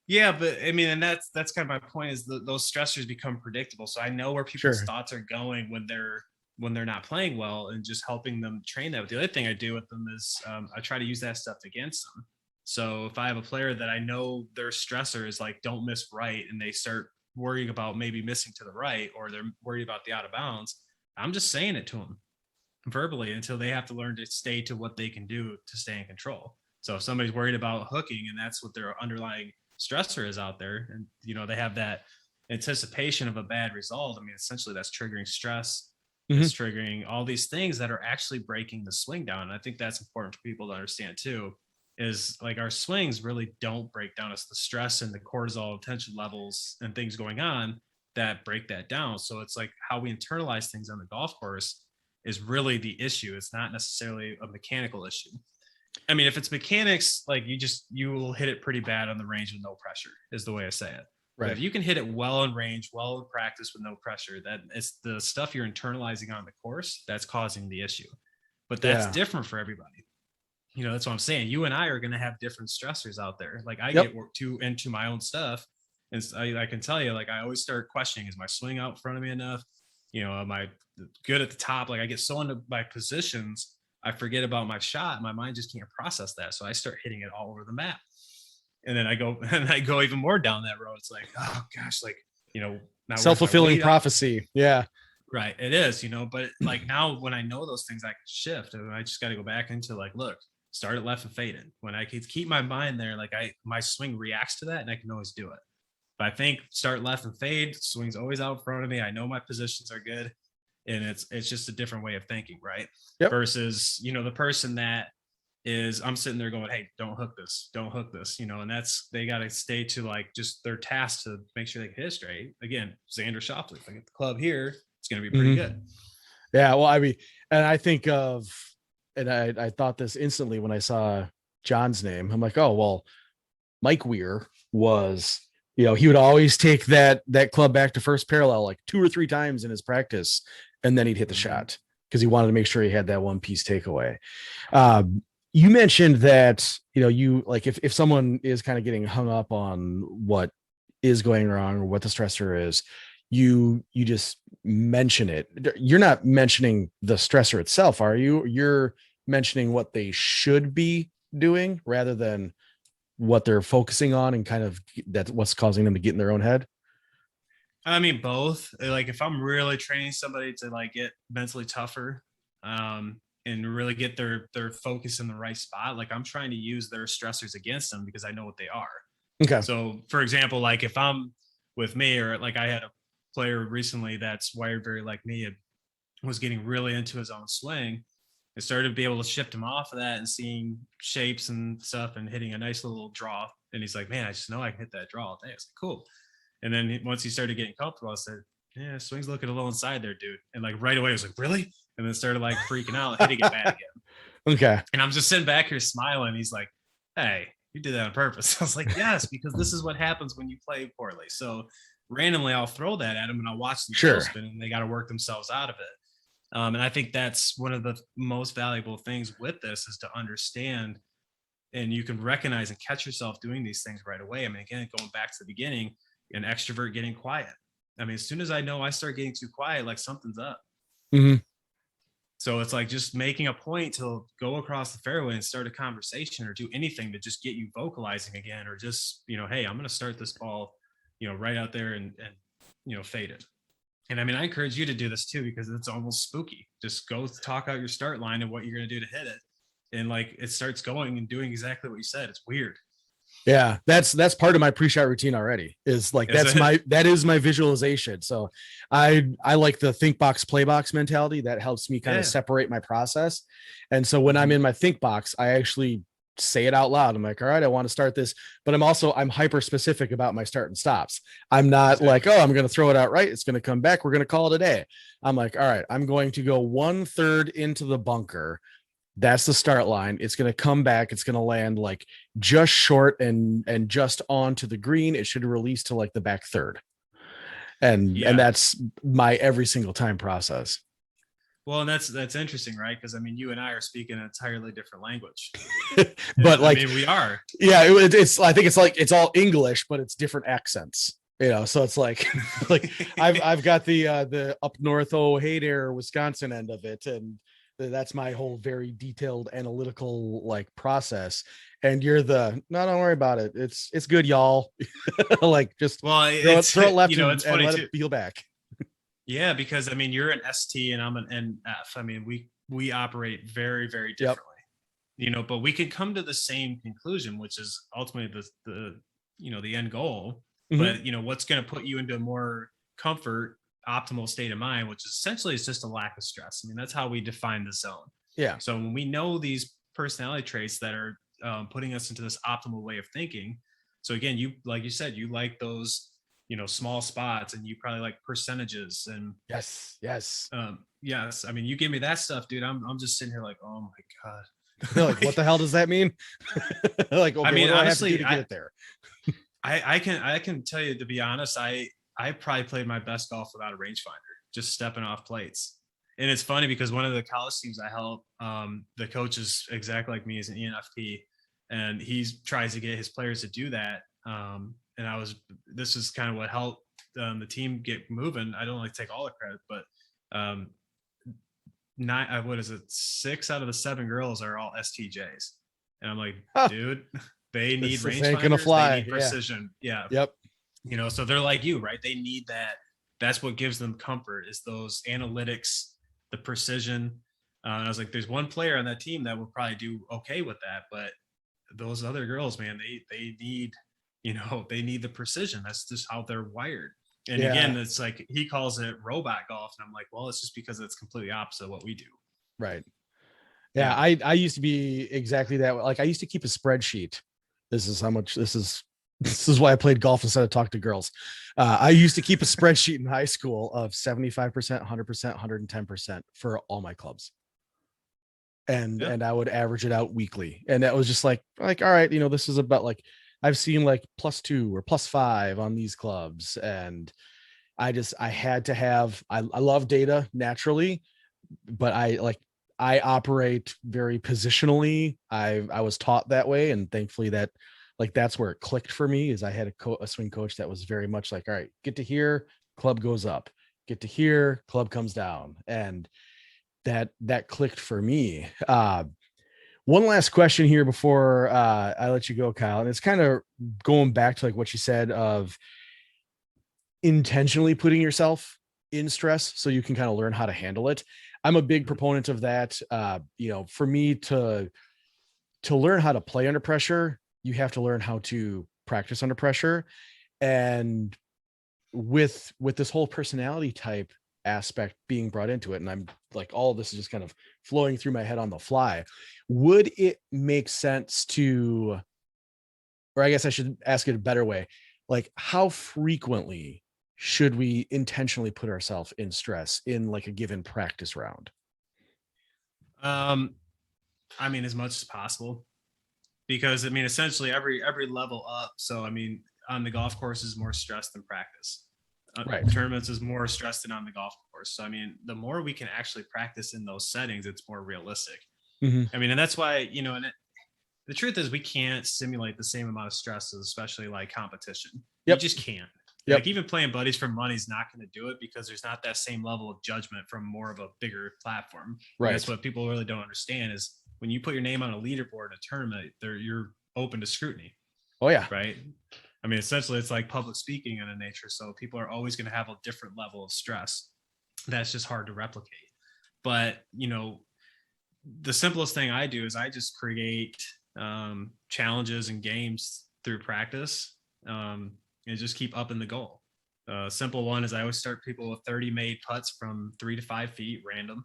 Yeah, but I mean, and that's kind of my point is those stressors become predictable. So I know where people's Sure. thoughts are going when they're not playing well, and just helping them train that. But the other thing I do with them is I try to use that stuff against them. So if I have a player that I know their stressor is like don't miss right, and they start worrying about maybe missing to the right, or they're worried about the out of bounds, I'm just saying it to them verbally until they have to learn to stay to what they can do to stay in control. So if somebody's worried about hooking and that's what their underlying stressor is out there, and they have that anticipation of a bad result, I mean, essentially that's triggering stress. Mhm. It's triggering all these things that are actually breaking the swing down. And I think that's important for people to understand too, is like our swings really don't break down. It's the stress and the cortisol tension levels and things going on that break that down. So it's like how we internalize things on the golf course is really the issue. It's not necessarily a mechanical issue. I mean, if it's mechanics, like you will hit it pretty bad on the range with no pressure, is the way I say it. But Right. if you can hit it well in range, well in practice with no pressure, that it's the stuff you're internalizing on the course that's causing the issue. But that's Yeah. different for everybody. That's what I'm saying. You and I are going to have different stressors out there. Like I Yep. get too into my own stuff, and I can tell you, like I always start questioning: is my swing out in front of me enough? Am I good at the top? Like I get so into my positions, I forget about my shot. My mind just can't process that, so I start hitting it all over the map. And then I go and I go even more down that road. It's like, oh gosh, like now where's my Self-fulfilling weight at? prophecy. Yeah. Right, it is, but like now when I know those things, I can shift, and I just got to go back into like, look, start it left and fade it. When I can keep my mind there, like my swing reacts to that, and I can always do it. But I think start left and fade, swing's always out in front of me. I know my positions are good, and it's just a different way of thinking, right? Yep. Versus the person that is I'm sitting there going, hey, don't hook this, and that's they got to stay to like just their task to make sure they can hit straight. Again, Xander Schauffele, if I get the club here, it's going to be pretty Mhm. good. Yeah. Well, I mean, and I think of, and I thought this instantly when I saw John's name. I'm like, oh, well, Mike Weir was, he would always take that club back to first parallel like 2 or 3 times in his practice, and then he'd hit the Mm-hmm. shot because he wanted to make sure he had that one piece takeaway. You mentioned that, you like if someone is kind of getting hung up on what is going wrong or what the stressor is, you just mention it. You're not mentioning the stressor itself, are you? You're mentioning what they should be doing rather than what they're focusing on, and kind of that's what's causing them to get in their own head. I mean, both. Like, if I'm really training somebody to like get mentally tougher, and really get their focus in the right spot, like I'm trying to use their stressors against them because I know what they are. Okay. So, for example, like if I'm with me, or like I had a player recently that's wired very like me, and was getting really into his own swing, I started to be able to shift him off of that and seeing shapes and stuff and hitting a nice little draw. And he's like, man, I just know I can hit that draw all day. It's like, cool. And then once he started getting comfortable, I said, yeah, swing's looking a little inside there, dude. And like right away, I was like, really? And then started like freaking out, hitting it bad again. Okay. And I'm just sitting back here smiling. He's like, hey, you did that on purpose. I was like, yes, because this is what happens when you play poorly. So randomly, I'll throw that at them and I'll watch them Sure. spin, and they got to work themselves out of it. And I think that's one of the most valuable things with this is to understand, and you can recognize and catch yourself doing these things right away. I mean, again, going back to the beginning, an extrovert getting quiet. I mean, as soon as I know I start getting too quiet, like something's up. Mm-hmm. So it's like just making a point to go across the fairway and start a conversation or do anything to just get you vocalizing again, or just, hey, I'm going to start this ball, right out there and fade it. And I mean, I encourage you to do this too, because it's almost spooky. Just go talk out your start line and what you're going to do to hit it. And like, it starts going and doing exactly what you said. It's weird. Yeah, that's part of my pre-shot routine already. Is like that is my visualization. So I like the think box, play box mentality that helps me kind of separate my process. And so when I'm in my think box, I actually say it out loud. I'm like, all right, I want to start this, but I'm hyper specific about my start and stops. I'm not like, oh, I'm going to throw it out right, it's going to come back, we're going to call it a day. I'm like, all right, I'm going to go 1/3 into the bunker. That's the start line. It's going to come back. It's going to land like just short and just onto the green. It should release to like the back third. And that's my every single time process. Well, and that's interesting, right? Because I mean, you and I are speaking an entirely different language. But I like, mean, we are. yeah, it's I think it's like it's all English, but it's different accents. So it's like like I've got the up north, oh hey there, Wisconsin end of it, and that's my whole very detailed analytical like process. And you're the no, don't worry about it. It's good, y'all. Like just Well, throw it left it's and funny let too. it peel back. Yeah, because I mean, you're an ST and I'm an NF. I mean, we operate very, very Yep. differently. But we can come to the same conclusion, which is ultimately the end goal. Mm-hmm. But what's going to put you into a more comfort, optimal state of mind, which essentially is just a lack of stress. I mean, that's how we define the zone. Yeah. So when we know these personality traits that are putting us into this optimal way of thinking. So again, you like you said, you like those small spots, and you probably like percentages and Yes. yes. I mean, you give me that stuff, dude. I'm just sitting here like, oh my god. Like, what the hell does that mean? Like, okay, I mean, what do I have to honestly, do to get it there? I can tell you, to be honest, I probably played my best golf without a rangefinder, just stepping off plates. And it's funny because one of the college teams I help, the coach is exactly like me, as an ENFP, and he tries to get his players to do that. And this is kind of what helped the team get moving. I don't like to take all the credit, but um, what is it? 6 out of the 7 girls are all STJs, and I'm like, Huh, dude, they need this ain't gonna rangefinders, they fly. need Yeah. precision. Yeah, Yep. so they're like you, right? They need that. That's what gives them comfort, is those analytics, the precision. And I was like, there's one player on that team that will probably do okay with that, but those other girls, man, they need, they need the precision. That's just how they're wired. And Yeah. again, it's like he calls it robot golf, and I'm like, well, it's just because it's completely opposite of what we do. Right. Yeah. Yeah. I used to be exactly that. Like I used to keep a spreadsheet. This is how much this is why I played golf instead of talk to girls. I used to keep a spreadsheet in high school of 75%, 100%, 110% for all my clubs. Yeah. And I would average it out weekly. And that was just like, all right, this is about like, I've seen like +2 or +5 on these clubs. And I had to have, I love data naturally, but I operate very positionally. I was taught that way. And thankfully that's where it clicked for me, is I had a swing coach that was very much like, all right, get to here, club goes up, get to here, club comes down. And that clicked for me. One last question here before I let you go, Kyle. And it's kind of going back to like what you said of intentionally putting yourself in stress so you can kind of learn how to handle it. I'm a big proponent of that. For me to learn how to play under pressure, you have to learn how to practice under pressure. And with this whole personality type aspect being brought into it, and I'm like, all of this is just kind of flowing through my head on the fly, would it make sense to, or I guess I should ask it a better way, like how frequently should we intentionally put ourselves in stress in like a given practice round? I mean, as much as possible, because I mean, essentially every level up. So I mean, on the golf course is more stress than practice. Right. Tournaments is more stress than on the golf course. So I mean, the more we can actually practice in those settings, it's more realistic. Mm-hmm. I mean, and that's why, the truth is we can't simulate the same amount of stresses, especially like competition. Yep. You just can't. Yep. Like even playing buddies for money is not going to do it, because there's not that same level of judgment from more of a bigger platform. Right. And that's what people really don't understand, is when you put your name on a leaderboard in a tournament, you're open to scrutiny. Oh yeah. Right. I mean, essentially it's like public speaking in a nature. So people are always going to have a different level of stress. That's just hard to replicate. But, the simplest thing I do is I just create challenges and games through practice, and just keep upping the goal. Simple one is I always start people with 30 made putts from 3 to 5 feet random.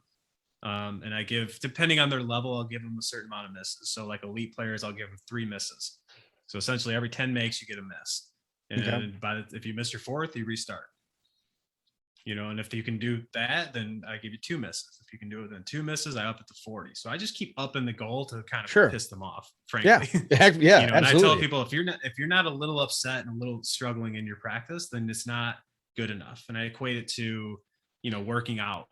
And I give, depending on their level, I'll give them a certain amount of misses. So like elite players, I'll give them 3 misses. So essentially every 10 makes, you get a miss. And okay, if you miss your 4th, you restart. And if you can do that, then I give you 2 misses. If you can do it, then 2 misses, I up it to 40. So I just keep upping the goal to kind of piss them off, frankly. Yeah. And I tell people, if you're not a little upset and a little struggling in your practice, then it's not good enough. And I equate it to, working out.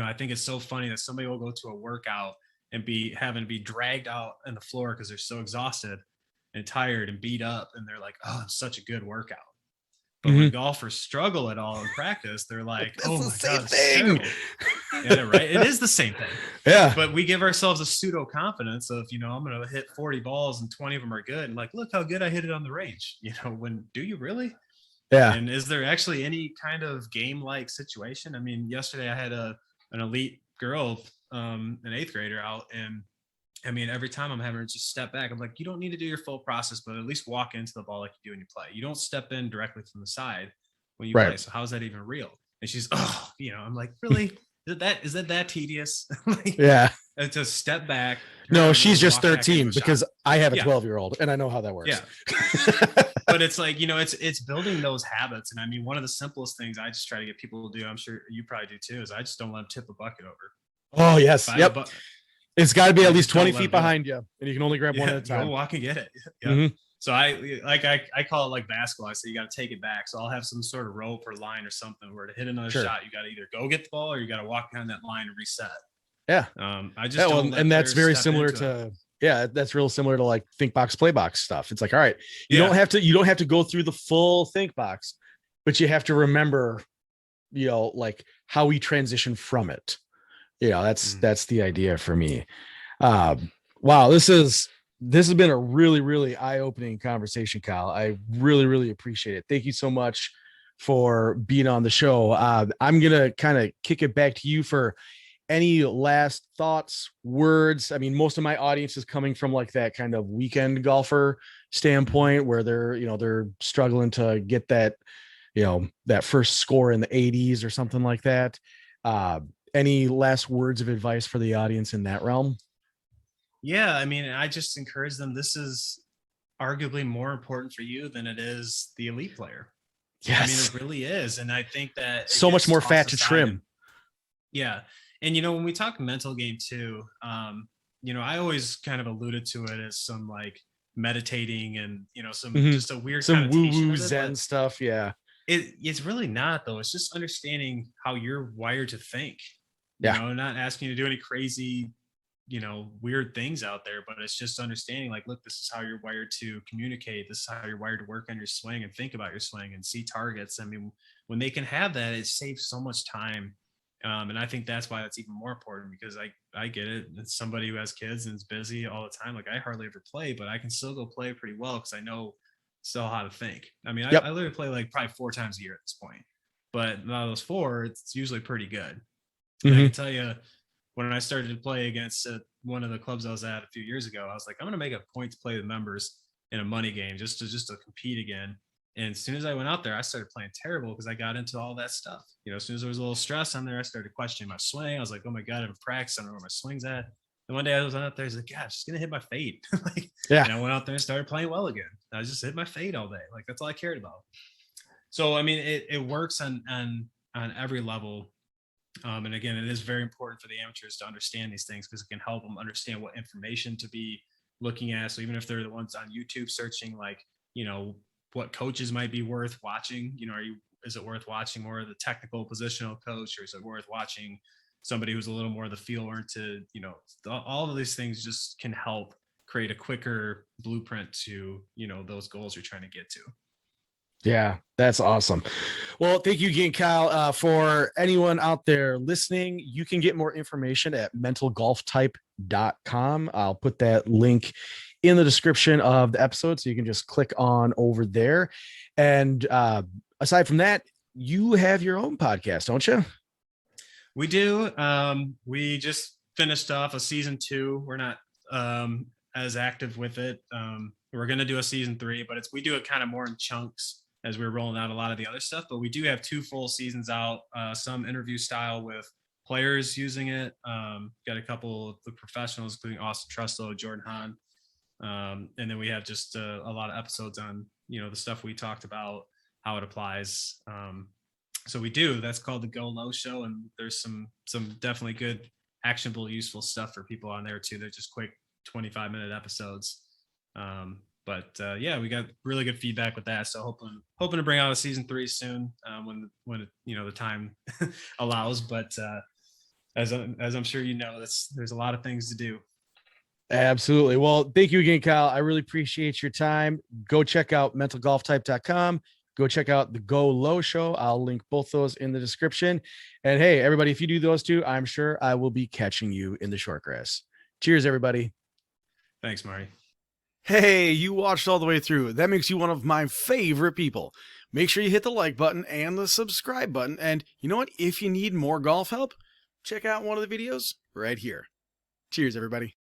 I think it's so funny that somebody will go to a workout and be having to be dragged out on the floor because they're so exhausted and tired and beat up, and they're like, "Oh, it's such a good workout." But when Mhm. golfers struggle at all in practice, they're like, It's "Oh the my same god, this is thing. terrible." Yeah, right. It is the same thing. Yeah. But we give ourselves a pseudo confidence of, I'm going to hit 40 balls and 20 of them are good. And like, look how good I hit it on the range. When do you really? Yeah. And is there actually any kind of game like situation? I mean, yesterday I had an elite girl, an eighth grader out, and I mean, every time I'm having her just step back, I'm like, you don't need to do your full process, but at least walk into the ball like you do when you play. You don't step in directly from the side when you Right. play. So how's that even real? And she's, I'm like, really? Is that tedious? Like, Yeah. to step back. No, turn, she's and just walk back into 13 a shot. because I have a Yeah. 12-year-old and I know how that works. Yeah. But it's like, it's building those habits. And I mean, one of the simplest things I just try to get people to do, I'm sure you probably do too, is I just don't let them tip a bucket over. Oh, yes. If I have Yep. a It's got to be I at least just don't 20 let feet them do it. behind you, and you can only grab one at a Go time. walk and get it. Yeah. Mhm. So I call it like basketball. I say you got to take it back. So I'll have some sort of rope or line or something where to hit another Sure. shot, you got to either go get the ball or you got to walk behind that line and reset. Yeah. I just Yeah, well, don't let and that's players very step similar into it. to that's real similar to like think box, play box stuff. It's like, all right, you Yeah. don't have to go through the full think box, but you have to remember, like how we transition from it. That's the idea for me. Wow, this has been a really, really eye-opening conversation, Kyle. I really, really appreciate it. Thank you so much for being on the show. I'm gonna kind of kick it back to you for any last thoughts, words. I mean, most of my audience is coming from like that kind of weekend golfer standpoint where they're struggling to get that, that first score in the 80s or something like that. Any last words of advice for the audience in that realm? Yeah. I mean, I just encourage them. This is arguably more important for you than it is the elite player. Yes. I mean, it really is. And I think that so much more fat to trim. Yeah. And, when we talk mental game too, I always kind of alluded to it as some like meditating and, some just a weird some connotation woo-woo of it, zen stuff. Yeah. It's really not though. It's just understanding how you're wired to think, not asking you to do any crazy, weird things out there, but it's just understanding like, look, this is how you're wired to communicate. This is how you're wired to work on your swing and think about your swing and see targets. I mean, when they can have that, it saves so much time. And I think that's why that's even more important because I get it. It's somebody who has kids and is busy all the time. Like I hardly ever play, but I can still go play pretty well because I know still how to think. I mean, I literally play like probably 4 times a year at this point, but out of those 4, it's usually pretty good. And I can tell you, when I started to play against one of the clubs I was at a few years ago, I was like, I'm going to make a point to play the members in a money game just to compete again. And as soon as I went out there, I started playing terrible because I got into all that stuff. As soon as there was a little stress on there, I started questioning my swing. I was like, oh my God, I've practiced. I don't know where my swing's at. And one day I was out there, I was like, God, I'm just going to hit my fade. And I went out there and started playing well again. I just hit my fade all day. Like, that's all I cared about. So, I mean, it works on every level. And again, it is very important for the amateurs to understand these things because it can help them understand what information to be looking at. So even if they're the ones on YouTube searching, like, what coaches might be worth watching, is it worth watching more of the technical positional coach, or is it worth watching somebody who's a little more of the feel oriented, all of these things just can help create a quicker blueprint to, those goals you're trying to get to. Yeah, that's awesome. Well, thank you again, Kyle. For anyone out there listening, you can get more information at mentalgolftype.com. I'll put that link in the description of the episode, so you can just click on over there. And aside from that, you have your own podcast, don't you? We do. We just finished off a season 2. We're not as active with it. We're going to do a season 3, but we do it kind of more in chunks as we're rolling out a lot of the other stuff. But we do have 2 full seasons out, some interview style with players using it. Got a couple of the professionals, including Austin Truslow, Jordan Hahn. And then we have just a lot of episodes on, the stuff we talked about, how it applies. So we do. That's called the Go Low Show, and there's some definitely good, actionable, useful stuff for people on there too. They're just quick 25-minute episodes. But we got really good feedback with that. So hoping to bring out a season 3 soon when the time allows. But as I'm sure you know, there's a lot of things to do. Absolutely. Well, thank you again, Kyle. I really appreciate your time. Go check out mentalgolftype.com. Go check out the Go Low Show. I'll link both those in the description. And hey, everybody, if you do those two, I'm sure I will be catching you in the short grass. Cheers, everybody. Thanks, Marty. Hey, you watched all the way through. That makes you one of my favorite people. Make sure you hit the like button and the subscribe button. And you know what? If you need more golf help, check out one of the videos right here. Cheers, everybody.